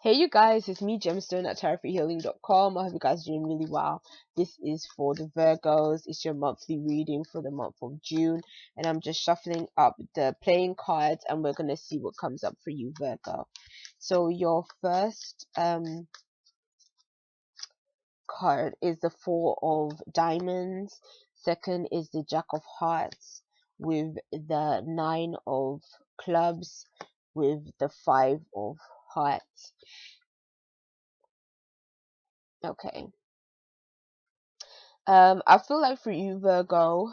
Hey you guys, it's me Gemstone at tarotfreehealing.com. I hope you guys are doing really well. This is for the Virgos. It's your monthly reading for the month of June, and I'm just shuffling up the playing cards and we're gonna see what comes up for you, Virgo. So your first card is the Four of Diamonds. Second is the Jack of Hearts with the Nine of Clubs with the Five of Hearts. Okay. I feel like for you, Virgo,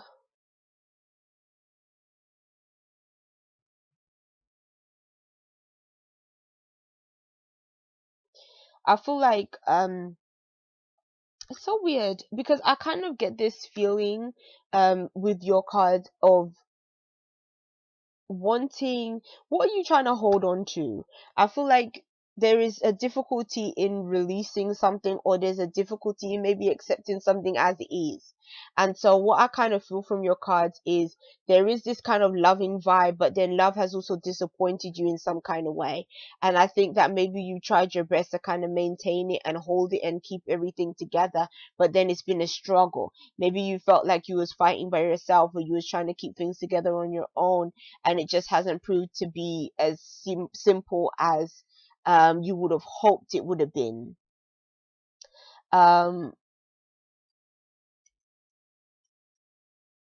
I feel like it's so weird because I kind of get this feeling with your cards of wanting, what are you trying to hold on to? I feel like there is a difficulty in releasing something, or there's a difficulty in maybe accepting something as it is. And so what I kind of feel from your cards is there is this kind of loving vibe, but then love has also disappointed you in some kind of way. And I think that maybe you tried your best to kind of maintain it and hold it and keep everything together, but then it's been a struggle. Maybe you felt like you was fighting by yourself, or you was trying to keep things together on your own, and it just hasn't proved to be as simple as you would have hoped it would have been. Um,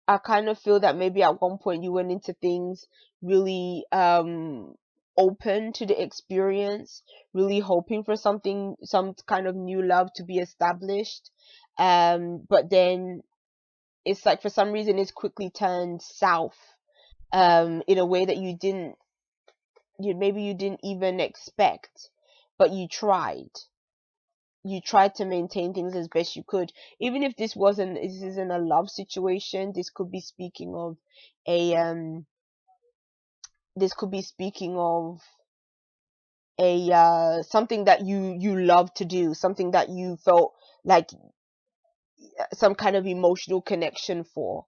I kind of feel that maybe at one point you went into things really open to the experience, really hoping for something, some kind of new love to be established. But then it's like for some reason it's quickly turned south in a way that you didn't even expect, but you tried to maintain things as best you could. Even if this isn't a love situation, a this could be speaking of a something that you love to do, something that you felt like some kind of emotional connection for,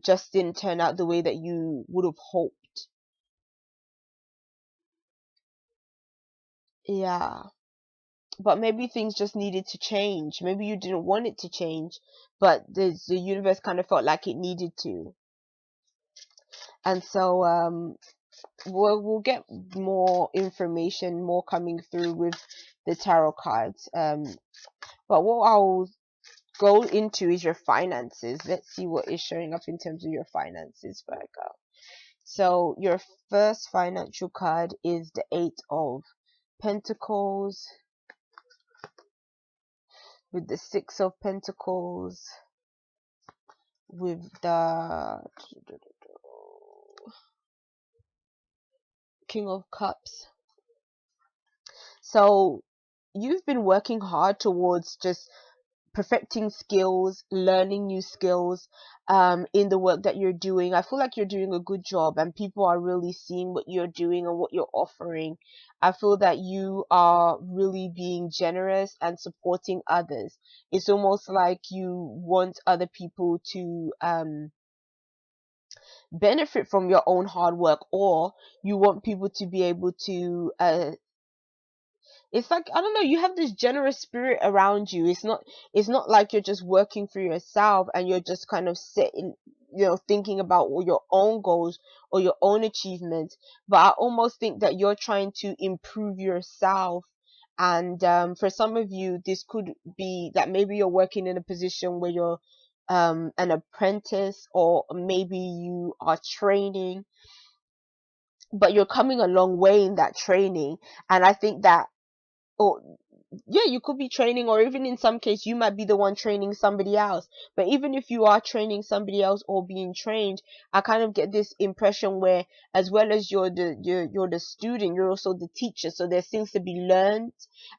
just didn't turn out the way that you would have hoped. Yeah, but maybe things just needed to change. Maybe you didn't want it to change, but the universe kind of felt like it needed to. And so we'll get more information, more coming through with the tarot cards. But what I'll go into is your finances. Let's see what is showing up in terms of your finances, Virgo. So your first financial card is the Eight of Pentacles with the Six of Pentacles with the King of Cups. So you've been working hard towards just perfecting skills, learning new skills in the work that you're doing. I feel like you're doing a good job and people are really seeing what you're doing and what you're offering. I feel that you are really being generous and supporting others. It's almost like you want other people to benefit from your own hard work, or you want people to be able to it's like, I don't know, you have this generous spirit around you. It's not like you're just working for yourself and you're just kind of sitting, thinking about all your own goals or your own achievements, but I almost think that you're trying to improve yourself. And for some of you, this could be that maybe you're working in a position where you're an apprentice, or maybe you are training, but you're coming a long way in that training. And I think that, or yeah, you could be training, or even in some case you might be the one training somebody else. But even if you are training somebody else or being trained, I kind of get this impression where, as well as you're the student, you're also the teacher. So there's things to be learned,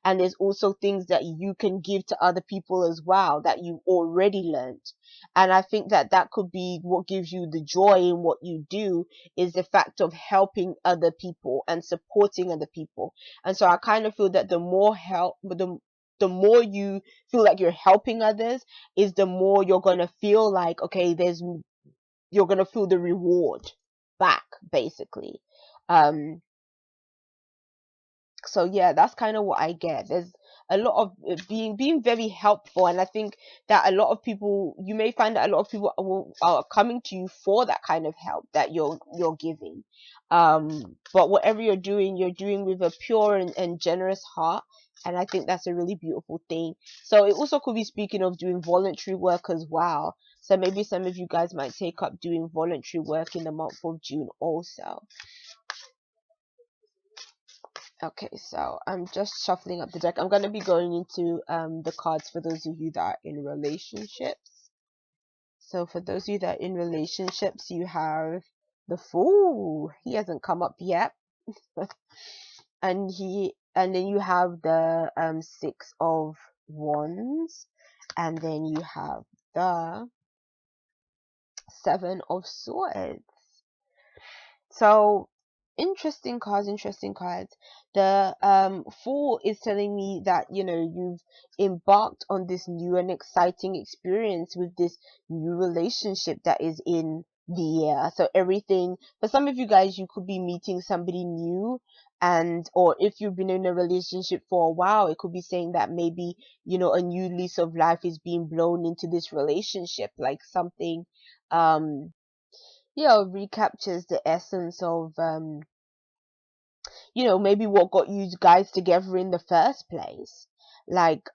and there's also things that you can give to other people as well that you already learned. And I think that that could be what gives you the joy in what you do, is the fact of helping other people and supporting other people. And so I kind of feel that the more you feel like you're helping others, is the more you're gonna feel like, okay, you're gonna feel the reward back, basically. Um, So yeah, that's kind of what I get. There's a lot of being very helpful, and I think that a lot of people, you may find that a lot of people are coming to you for that kind of help that you're giving. But whatever you're doing with a pure and generous heart, and I think that's a really beautiful thing. So it also could be speaking of doing voluntary work as well. So maybe some of you guys might take up doing voluntary work in the month of June also. Okay, so I'm just shuffling up the deck. I'm going to be going into the cards for those of you that are in relationships. So for those of you that are in relationships, you have the Fool. He hasn't come up yet. And then you have the Six of Wands, and then you have the Seven of Swords. So interesting cards, interesting cards. The Fool is telling me that, you know, you've embarked on this new and exciting experience with this new relationship that is in the air. So everything, for some of you guys, you could be meeting somebody new, and or if you've been in a relationship for a while, it could be saying that maybe, you know, a new lease of life is being blown into this relationship, like something recaptures the essence of maybe what got you guys together in the first place. Like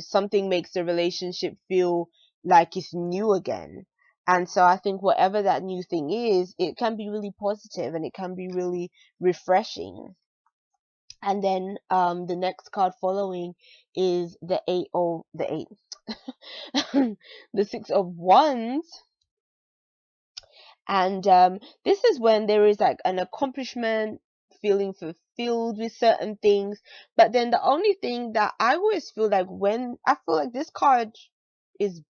something makes the relationship feel like it's new again. And so I think whatever that new thing is, it can be really positive and it can be really refreshing. And then the next card following is the Six of Wands. And this is when there is like an accomplishment, feeling fulfilled with certain things. But then the only thing that I always feel like, when I feel like this card is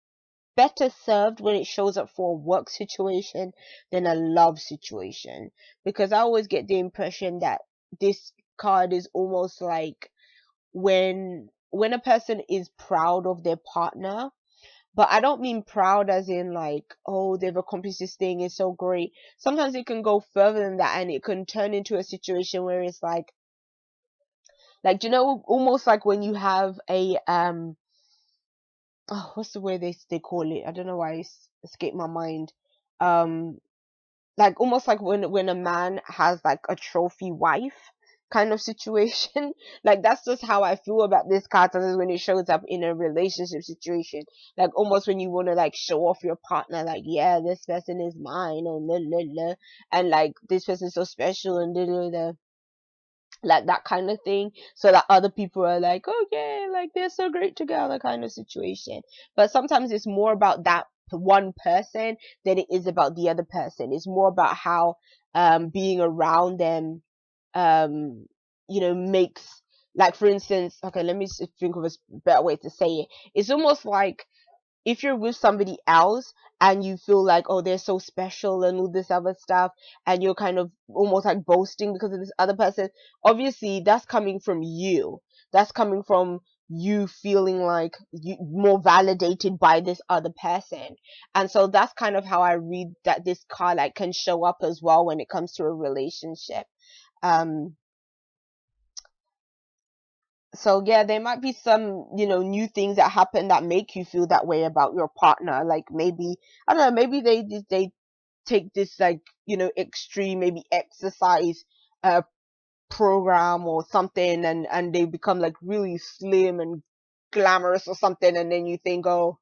better served when it shows up for a work situation than a love situation, because I always get the impression that this card is almost like when a person is proud of their partner. But I don't mean proud as in like, oh, they've accomplished this thing, it's so great. Sometimes it can go further than that, and it can turn into a situation where it's like, almost like when you have a oh, what's the way they call it? I don't know why it's escaped my mind. Um, like almost like when a man has like a trophy wife kind of situation. Like that's just how I feel about this card sometimes when it shows up in a relationship situation. Like almost when you want to like show off your partner, like, yeah, this person is mine, and la la la, and like this person is so special, and da da da, like that kind of thing, so that other people are like, oh yeah, like they're so great together kind of situation. But sometimes it's more about that one person than it is about the other person. It's more about how being around them makes, like, for instance, okay, let me think of a better way to say it. It's almost like if you're with somebody else and you feel like, oh, they're so special and all this other stuff, and you're kind of almost like boasting because of this other person, obviously that's coming from you. That's coming from you feeling like you more validated by this other person. And so that's kind of how I read that this card like can show up as well when it comes to a relationship. Um, so yeah, there might be some, new things that happen that make you feel that way about your partner. Like maybe, I don't know, maybe they take this like, extreme, maybe exercise program or something, and they become like really slim and glamorous or something, and then you think, oh,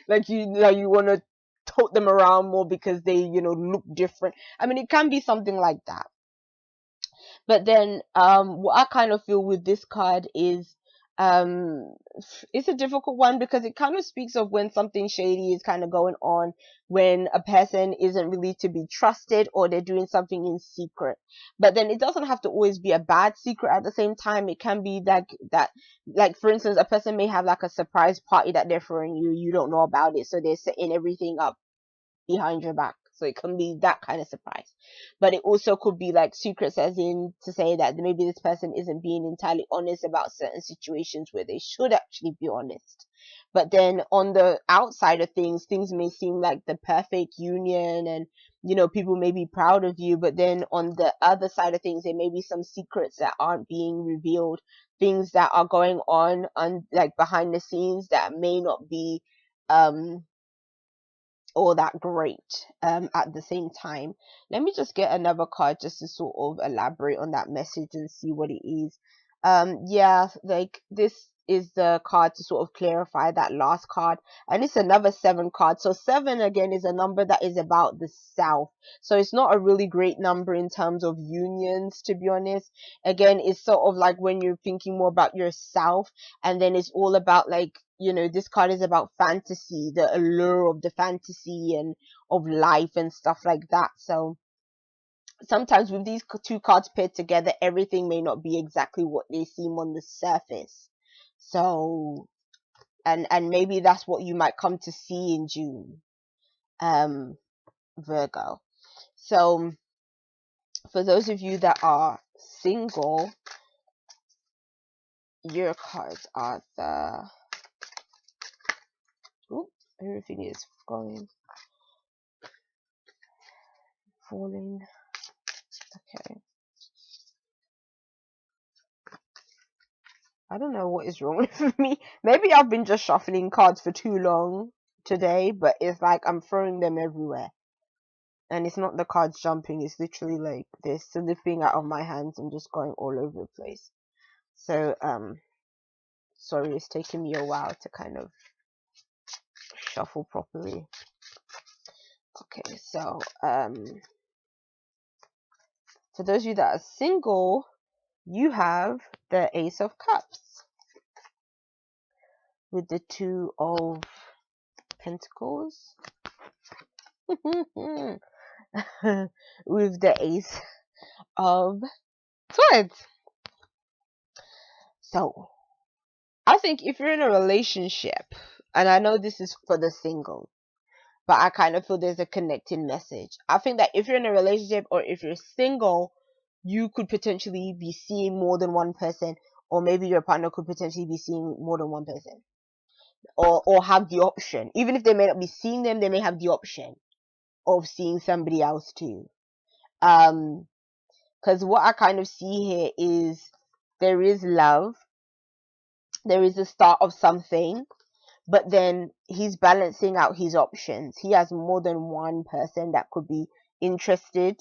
like you want to tote them around more because they, look different. I mean, it can be something like that. But then what I kind of feel with this card is um it's a difficult one, because it kind of speaks of when something shady is kind of going on, when a person isn't really to be trusted, or they're doing something in secret. But then it doesn't have to always be a bad secret. At the same time, it can be like that, like for instance, a person may have like a surprise party that they're throwing you don't know about it, so they're setting everything up behind your back. So it can be that kind of surprise. But it also could be like secrets, as in to say that maybe this person isn't being entirely honest about certain situations where they should actually be honest. But then on the outside of things may seem like the perfect union, and people may be proud of you, but then on the other side of things, there may be some secrets that aren't being revealed, things that are going on like behind the scenes that may not be um all that great at the same time. Let me just get another card just to sort of elaborate on that message and see what it is. Yeah, like this is the card to sort of clarify that last card, and it's another seven card. So seven again is a number that is about the south, so it's not a really great number in terms of unions, to be honest. Again, it's sort of like when you're thinking more about yourself, and then it's all about like, this card is about fantasy, the allure of the fantasy and of life and stuff like that. So sometimes with these two cards paired together, everything may not be exactly what they seem on the surface. So, and maybe that's what you might come to see in June, Virgo. So for those of you that are single, your cards are the, oop, everything is falling. Okay. I don't know what is wrong with me. Maybe I've been just shuffling cards for too long today, but it's like I'm throwing them everywhere. And it's not the cards jumping, it's literally like they're slipping out of my hands and just going all over the place. So, sorry, it's taking me a while to kind of shuffle properly. Okay, so, for those of you that are single, you have the Ace of Cups with the Two of Pentacles. With the Ace of Swords. So, I think if you're in a relationship, and I know this is for the single, but I kind of feel there's a connecting message. I think that if you're in a relationship or if you're single, you could potentially be seeing more than one person, or maybe your partner could potentially be seeing more than one person, or have the option. Even if they may not be seeing them, they may have the option of seeing somebody else too. Because what I kind of see here is there is love, there is the start of something, but then he's balancing out his options. He has more than one person that could be interested,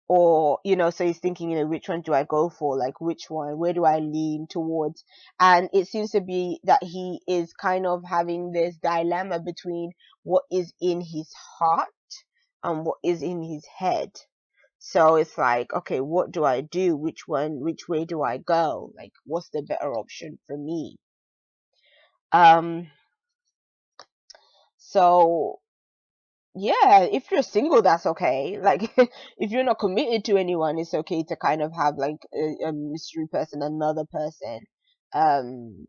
or so he's thinking, which one do I go for, like which one, where do I lean towards? And it seems to be that he is kind of having this dilemma between what is in his heart and what is in his head. So it's like, okay, what do I do? Which way do I go? Like, what's the better option for me? So yeah, if you're single, that's okay. Like, if you're not committed to anyone, it's okay to kind of have like a mystery person, another person. Um,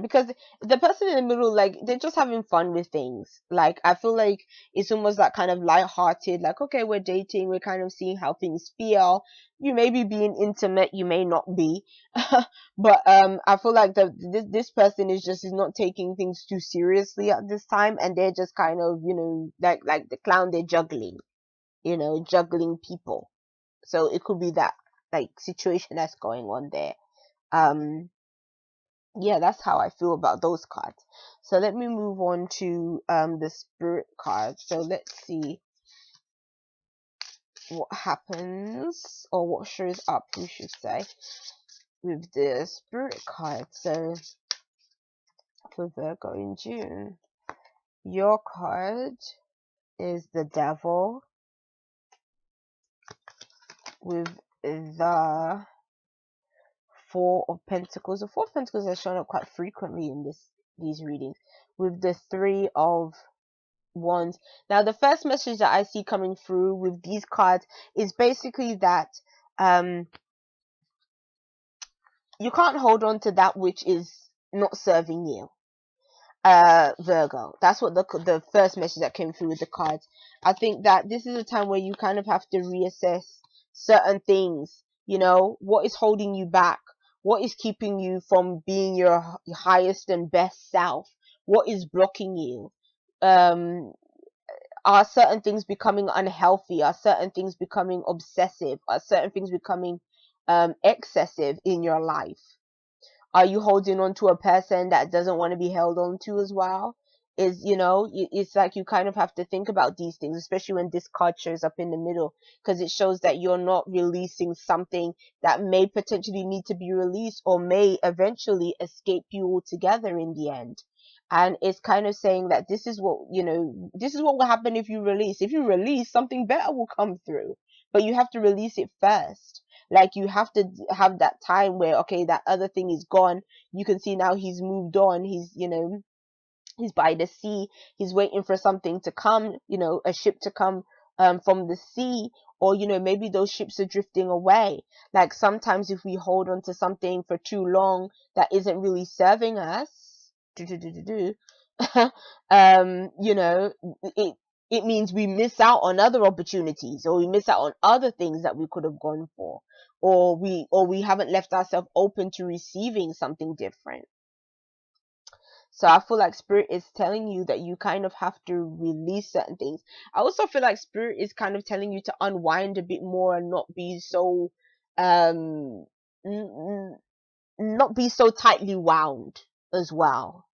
because the person in the middle, like, they're just having fun with things. Like, I feel like it's almost like kind of light-hearted, like, okay, we're dating, we're kind of seeing how things feel. You may be being intimate, you may not be. But I feel like this person is not taking things too seriously at this time, and they're just kind of, like the clown, they're juggling, juggling people. So it could be that like situation that's going on there. Yeah, that's how I feel about those cards. So let me move on to the spirit card. So let's see what happens, or what shows up, we should say, with the spirit card. So for Virgo in June, your card is the Devil with the Four of Pentacles. The Four of Pentacles has shown up quite frequently in these readings, with the Three of Wands. Now, the first message that I see coming through with these cards is basically that you can't hold on to that which is not serving you, Virgo. That's what the first message that came through with the cards. I think that this is a time where you kind of have to reassess certain things. What is holding you back? What is keeping you from being your highest and best self? What is blocking you? are certain things becoming unhealthy? Are certain things becoming obsessive? Are certain things becoming excessive in your life? Are you holding on to a person that doesn't want to be held on to as well? Is, it's like you kind of have to think about these things, especially when this card shows up in the middle, because it shows that you're not releasing something that may potentially need to be released or may eventually escape you altogether in the end. And it's kind of saying that this is what will happen if you release. If you release, something better will come through, but you have to release it first. Like, you have to have that time where, okay, that other thing is gone. You can see now he's moved on. He's by the sea. He's waiting for something to come, a ship to come from the sea, or maybe those ships are drifting away. Like, sometimes if we hold on to something for too long that isn't really serving us, it it means we miss out on other opportunities, or we miss out on other things that we could have gone for, or we haven't left ourselves open to receiving something different. So I feel like spirit is telling you that you kind of have to release certain things. I also feel like spirit is kind of telling you to unwind a bit more and not be so um not be so tightly wound as well.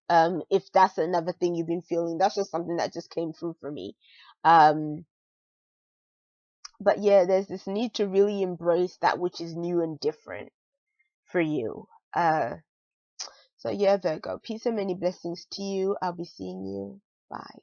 If that's another thing you've been feeling, that's just something that just came through for me. Um, but yeah, there's this need to really embrace that which is new and different for you. So yeah, Virgo, peace and many blessings to you. I'll be seeing you. Bye.